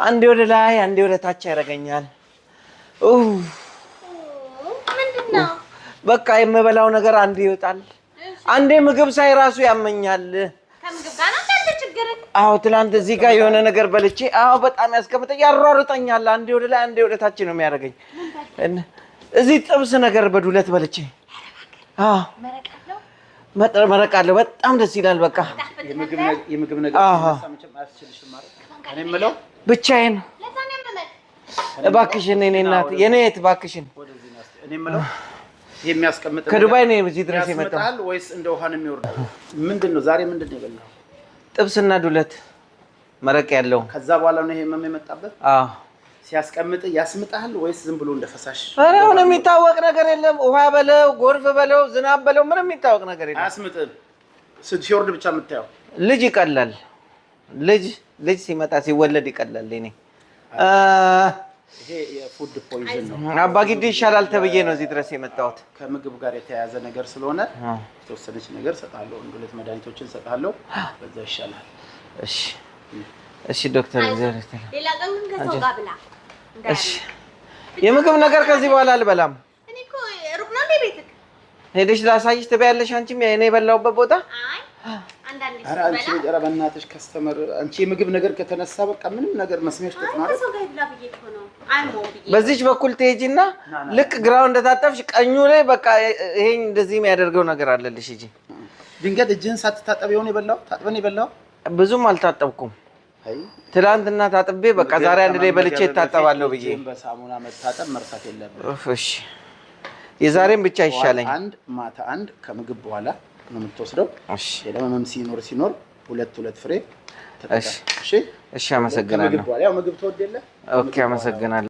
አንዴ ወደ ላይ አንዴ ወደ ታች ያደርገኛል። ምንድነው? በቃ የምበላው ነገር አንዴ ይወጣል፣ አንዴ ምግብ ሳይ ራሱ ያመኛል። ከምግብ ጋር ነው ያለ ችግር? አዎ ትላንት እዚህ ጋር የሆነ ነገር በልቼ በጣም ያስቀምጠኝ ያሯሩጠኛል። አንዴ ወደ ላይ አንዴ ወደ ታች ነው የሚያደርገኝ። እዚህ ጥብስ ነገር በዱለት በልቼ መረቅ አለው በጣም ደስ ይላል። በቃ የምግብ ነገር ሳምንት አያስችልሽም ማለት እኔ የምለው ብቻዬን እባክሽን የኔ እናት የኔ እህት እባክሽን እኔ የምለው የሚያስቀምጥ ከዱባይ ነው እዚህ ድረስ የመጣው ወይስ እንደ ውሃ ነው የሚወርደው? ምንድነው ዛሬ ምንድነው የበላው? ጥብስና ዱለት መረቅ ያለው። ከዛ በኋላ ነው ይሄ ህመም የመጣበት? ሲያስቀምጥ ያስምጣል ወይስ ዝም ብሎ እንደፈሳሽ? ኧረ ምንም የሚታወቅ ነገር የለም። ውሃ በለው ጎርፍ በለው ዝናብ በለው ምንም የሚታወቅ ነገር የለም። አያስምጥም። ሲወርድ ብቻ የምታየው ልጅ ይቀላል። ልጅ ሲመጣ ሲወለድ ይቀላል። ይሄ የፉድ ፖይዝን ነው። አባጊዲ ይሻላል ተብዬ ነው እዚህ ድረስ የመጣሁት። ከምግብ ጋር የተያያዘ ነገር ስለሆነ የተወሰነች ነገር ሰጣለሁ፣ ሁለት መድኃኒቶችን ሰጣለሁ፣ በዛ ይሻላል። እሺ ዶክተር እግዚአብሔር ይስጥልኝ። ሌላ ቀን ግን ከሰው ጋር ብላ። እሺ የምግብ ነገር ከዚህ በኋላ አልበላም። እኔ እኮ ሩቅ ነው እንደ ቤትክ ሄደሽ ላሳይሽ ትበያለሽ። አንቺም እኔ የበላሁበት ቦታ አንዳንዴ አንቺ ጀራ በእናትሽ ከስተመር አንቺ የምግብ ነገር ከተነሳ በቃ ምንም ነገር መስሚያሽ ተጥማረ። ከሰው ጋር ብላ ብዬ እኮ ነው አይሞም ብዬ። በዚህች በኩል ትሄጂና ልክ ግራው እንደታጠፍሽ ቀኙ ላይ በቃ ይሄን እንደዚህ የሚያደርገው ነገር አለልሽ። እጂ ድንገት እጅህን ሳትታጠብ ይሆን የበላው? ታጥበን የበላው? ብዙም አልታጠብኩም። ትላንትና ታጥቤ በቃ ዛሬ አንድ ላይ በልቼ እታጠባለሁ ብዬ በሳሙና መታጠብ መርሳት የለብንም። እሺ የዛሬም ብቻ ይሻለኝ። አንድ ማታ አንድ ከምግብ በኋላ ነው የምትወስደው። እሺ ለማመም ሲኖር ሁለት ፍሬ እሺ እሺ አመሰግናለሁ። ከምግብ በኋላ ያው ምግብ ተወደለ። ኦኬ አመሰግናለሁ።